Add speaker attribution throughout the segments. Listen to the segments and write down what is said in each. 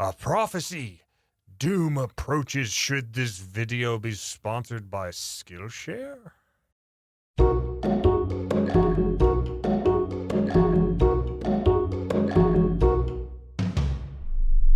Speaker 1: A prophecy. Doom approaches. Should this video be sponsored by Skillshare?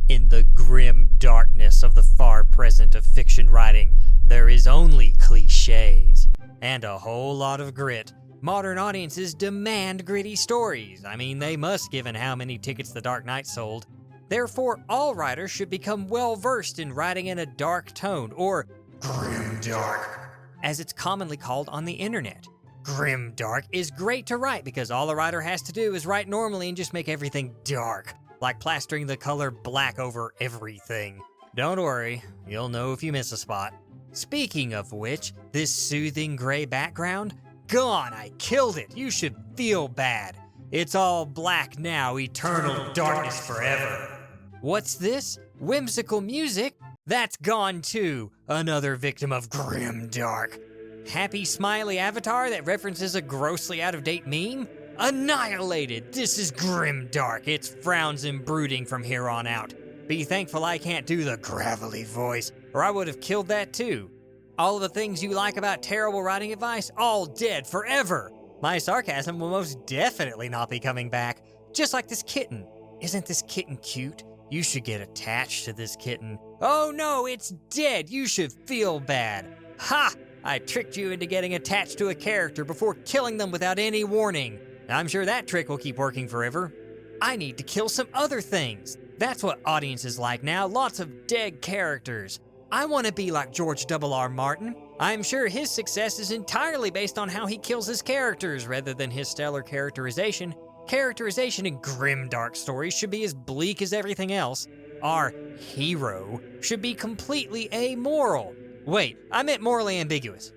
Speaker 2: In the grim darkness of the far present of fiction writing, there is only cliches and a whole lot of grit. Modern audiences demand gritty stories. I mean, they must, given how many tickets The Dark Knight sold. Therefore, all writers should become well-versed in writing in a dark tone, or GRIMDARK, as it's commonly called on the internet. GRIMDARK is great to write because all a writer has to do is write normally and just make everything dark, like plastering the color black over everything. Don't worry, you'll know if you miss a spot. Speaking of which, this soothing gray background? Gone, I killed it. You should feel bad. It's all black now, eternal darkness forever. What's this? Whimsical music? That's gone too. Another victim of GRIMDARK. Happy smiley avatar that references a grossly out-of-date meme? Annihilated. This is GRIMDARK. It's frowns and brooding from here on out. Be thankful I can't do the gravelly voice, or I would have killed that too. All of the things you like about terrible writing advice, all dead forever. My sarcasm will most definitely not be coming back. Just like this kitten. Isn't this kitten cute? You should get attached to this kitten. Oh no, it's dead. You should feel bad. Ha! I tricked you into getting attached to a character before killing them without any warning. I'm sure that trick will keep working forever. I need to kill some other things. That's what audiences like now, lots of dead characters. I want to be like George R.R. Martin. I'm sure his success is entirely based on how he kills his characters rather than his stellar characterization. Characterization in grimdark stories should be as bleak as everything else. Our hero should be completely amoral. Wait, I meant morally ambiguous.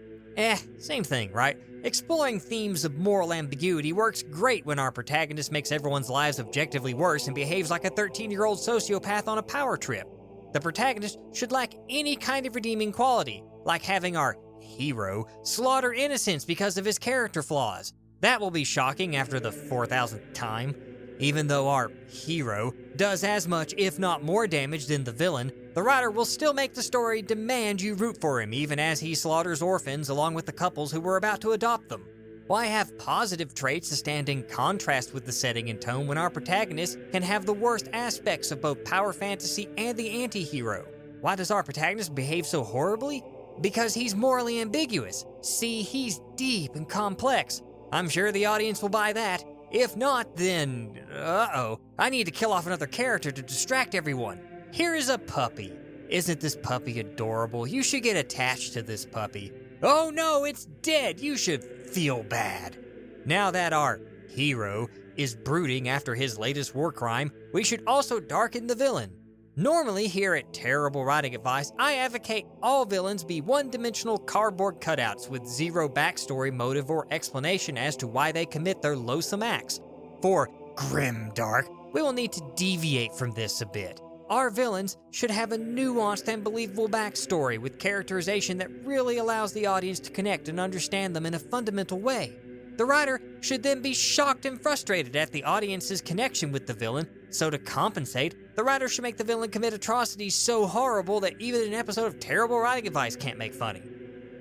Speaker 2: Same thing, right? Exploring themes of moral ambiguity works great when our protagonist makes everyone's lives objectively worse and behaves like a 13-year-old sociopath on a power trip. The protagonist should lack any kind of redeeming quality, like having our hero slaughter innocents because of his character flaws. That will be shocking after the 4,000th time. Even though our hero does as much, if not more damage than the villain, the writer will still make the story demand you root for him, even as he slaughters orphans along with the couples who were about to adopt them. Why have positive traits to stand in contrast with the setting and tone when our protagonist can have the worst aspects of both power fantasy and the anti-hero? Why does our protagonist behave so horribly? Because he's morally ambiguous. See, he's deep and complex. I'm sure the audience will buy that. If not, then, I need to kill off another character to distract everyone. Here is a puppy. Isn't this puppy adorable? You should get attached to this puppy. Oh no, it's dead. You should feel bad. Now that our hero is brooding after his latest war crime, we should also darken the villain. Normally, here at Terrible Writing Advice, I advocate all villains be one-dimensional cardboard cutouts with zero backstory, motive, or explanation as to why they commit their loathsome acts. For GRIMDARK, we will need to deviate from this a bit. Our villains should have a nuanced and believable backstory with characterization that really allows the audience to connect and understand them in a fundamental way. The writer should then be shocked and frustrated at the audience's connection with the villain, so to compensate, the writer should make the villain commit atrocities so horrible that even an episode of Terrible Writing Advice can't make funny.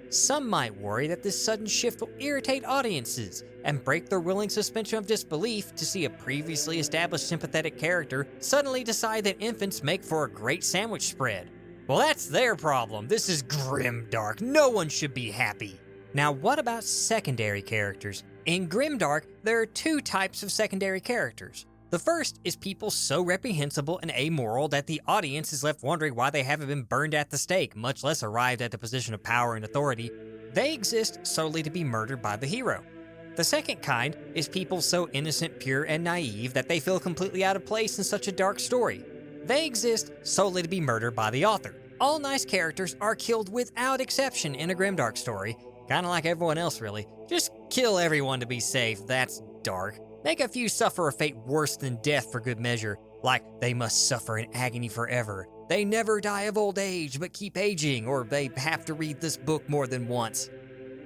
Speaker 2: Some might worry that this sudden shift will irritate audiences and break their willing suspension of disbelief to see a previously established sympathetic character suddenly decide that infants make for a great sandwich spread. Well, that's their problem. This is GRIMDARK. No one should be happy. Now, what about secondary characters? In GRIMDARK, there are two types of secondary characters. The first is people so reprehensible and amoral that the audience is left wondering why they haven't been burned at the stake, much less arrived at the position of power and authority. They exist solely to be murdered by the hero. The second kind is people so innocent, pure, and naive that they feel completely out of place in such a dark story. They exist solely to be murdered by the author. All nice characters are killed without exception in a GRIMDARK story, kind of like everyone else really. Just kill everyone to be safe, that's dark. Make a few suffer a fate worse than death for good measure, like they must suffer in agony forever. They never die of old age, but keep aging, or they have to read this book more than once.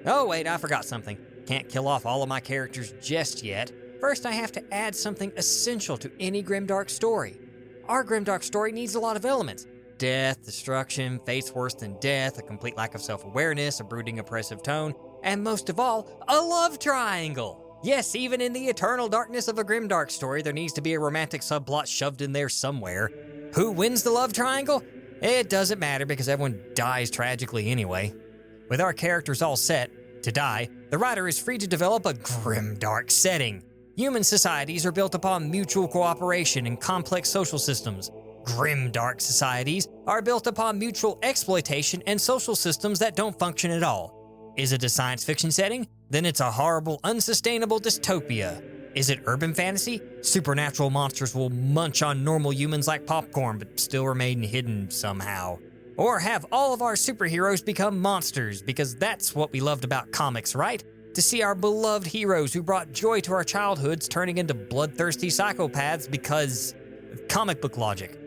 Speaker 2: Oh wait, I forgot something. Can't kill off all of my characters just yet. First, I have to add something essential to any GRIMDARK story. our grimdark story needs a lot of elements. Death, destruction, fates worse than death, a complete lack of self-awareness, a brooding oppressive tone, and most of all, a love triangle. Yes, even in the eternal darkness of a grimdark story, there needs to be a romantic subplot shoved in there somewhere. Who wins the love triangle? It doesn't matter because everyone dies tragically anyway. With our characters all set to die, the writer is free to develop a grimdark setting. Human societies are built upon mutual cooperation and complex social systems. Grimdark societies are built upon mutual exploitation and social systems that don't function at all. Is it a science fiction setting? Then it's a horrible, unsustainable dystopia. Is it urban fantasy? Supernatural monsters will munch on normal humans like popcorn but still remain hidden somehow. Or have all of our superheroes become monsters, because that's what we loved about comics, right? To see our beloved heroes who brought joy to our childhoods turning into bloodthirsty psychopaths because comic book logic.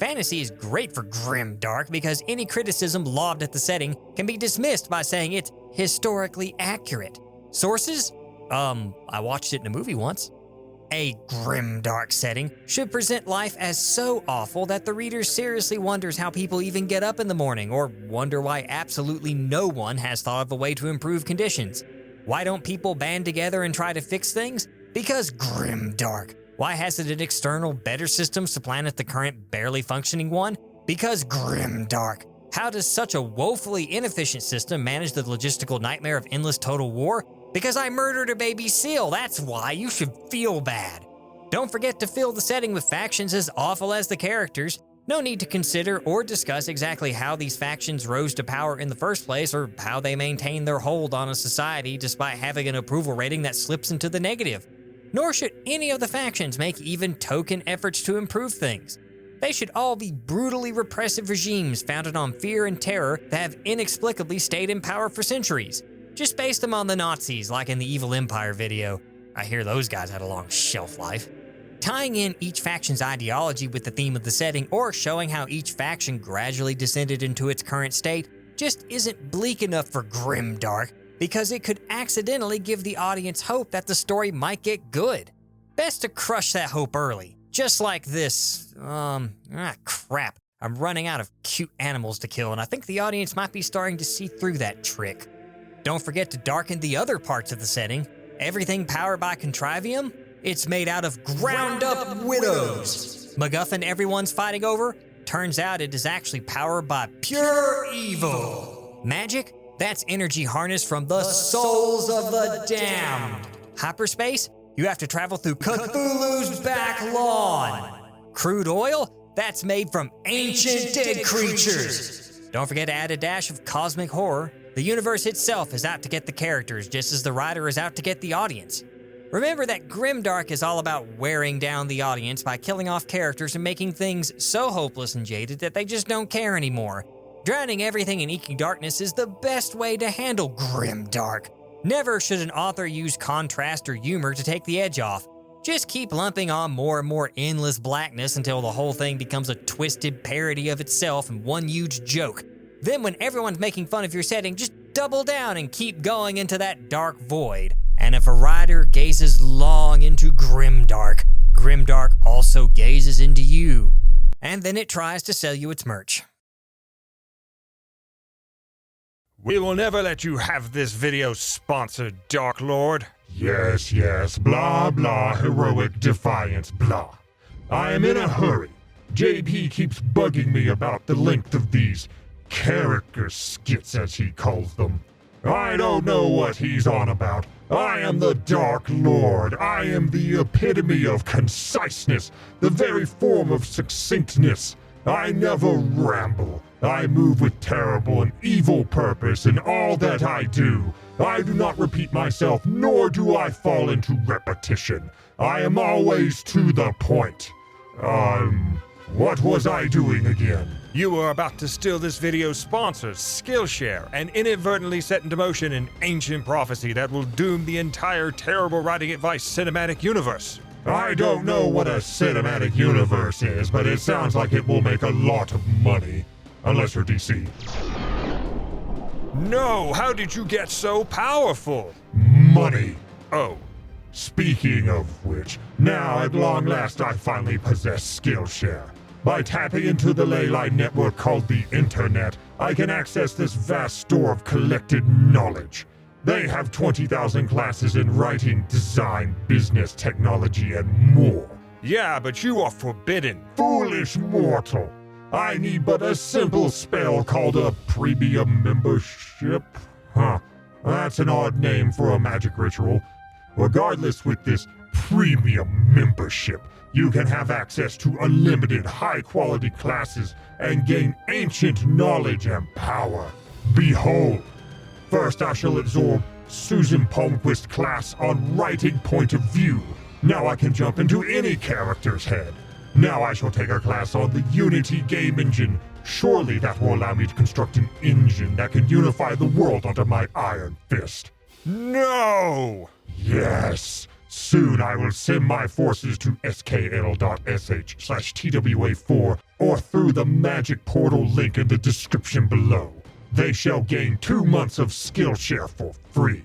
Speaker 2: Fantasy is great for grimdark because any criticism lobbed at the setting can be dismissed by saying it's historically accurate. Sources? I watched it in a movie once. A grimdark setting should present life as so awful that the reader seriously wonders how people even get up in the morning, or wonder why absolutely no one has thought of a way to improve conditions. Why don't people band together and try to fix things? Because grimdark. Why hasn't an external, better system supplanted the current, barely functioning one? Because grimdark. How does such a woefully inefficient system manage the logistical nightmare of endless total war? Because I murdered a baby seal, that's why. You should feel bad. Don't forget to fill the setting with factions as awful as the characters. No need to consider or discuss exactly how these factions rose to power in the first place, or how they maintain their hold on a society despite having an approval rating that slips into the negative. Nor should any of the factions make even token efforts to improve things. They should all be brutally repressive regimes founded on fear and terror that have inexplicably stayed in power for centuries. Just base them on the Nazis, like in the Evil Empire video. I hear those guys had a long shelf life. Tying in each faction's ideology with the theme of the setting, or showing how each faction gradually descended into its current state, just isn't bleak enough for grimdark, because it could accidentally give the audience hope that the story might get good. Best to crush that hope early. Just like this, crap. I'm running out of cute animals to kill, and I think the audience might be starting to see through that trick. Don't forget to darken the other parts of the setting. Everything powered by Contrivium? It's made out of ground-up widows. MacGuffin everyone's fighting over? Turns out it is actually powered by pure evil. Magic? That's energy harnessed from the souls of the damned. Hyperspace? You have to travel through Cthulhu's back lawn. Crude oil? That's made from ancient dead creatures. Don't forget to add a dash of cosmic horror. The universe itself is out to get the characters just as the writer is out to get the audience. Remember that grimdark is all about wearing down the audience by killing off characters and making things so hopeless and jaded that they just don't care anymore. Drowning everything in inky darkness is the best way to handle grimdark. Never should an author use contrast or humor to take the edge off. Just keep lumping on more and more endless blackness until the whole thing becomes a twisted parody of itself and one huge joke. Then when everyone's making fun of your setting, just double down and keep going into that dark void. And if a writer gazes long into grimdark, grimdark also gazes into you. And then it tries to sell you its merch.
Speaker 1: We will never let you have this video sponsored, Dark Lord.
Speaker 3: Yes, blah blah, heroic defiance, blah. I am in a hurry. JP keeps bugging me about the length of these character skits, as he calls them. I don't know what he's on about. I am the Dark Lord. I am the epitome of conciseness, the very form of succinctness. I never ramble. I move with terrible and evil purpose in all that I do. I do not repeat myself, nor do I fall into repetition. I am always to the point. What was I doing again?
Speaker 1: You were about to steal this video's sponsors, Skillshare, and inadvertently set into motion an ancient prophecy that will doom the entire terrible writing advice cinematic universe.
Speaker 3: I don't know what a cinematic universe is, but it sounds like it will make a lot of money. Unless you're DC.
Speaker 1: No, how did you get so powerful?
Speaker 3: Money.
Speaker 1: Oh,
Speaker 3: Speaking of which, now at long last I finally possess Skillshare. By tapping into the ley-line network called the Internet, I can access this vast store of collected knowledge. They have 20,000 classes in writing, design, business, technology, and more.
Speaker 1: Yeah, but you are forbidden.
Speaker 3: Foolish mortal! I need but a simple spell called a premium membership. Huh, that's an odd name for a magic ritual. Regardless, with this premium membership, you can have access to unlimited high-quality classes and gain ancient knowledge and power. Behold! First I shall absorb Susan Palmquist's class on writing point of view. Now I can jump into any character's head. Now I shall take a class on the Unity game engine. Surely that will allow me to construct an engine that can unify the world under my iron fist.
Speaker 1: No!
Speaker 3: Yes! Soon I will send my forces to skl.sh/TWA4 or through the magic portal link in the description below. They shall gain 2 months of Skillshare for free.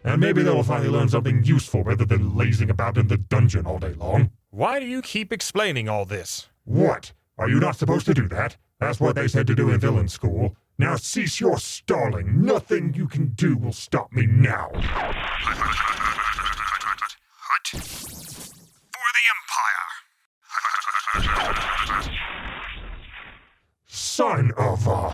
Speaker 3: And maybe they will finally learn something useful rather than lazing about in the dungeon all day long.
Speaker 1: Why do you keep explaining all this?
Speaker 3: What? Are you not supposed to do that? That's what they said to do in villain school. Now cease your stalling. Nothing you can do will stop me now.
Speaker 1: For the Empire!
Speaker 3: Son of a...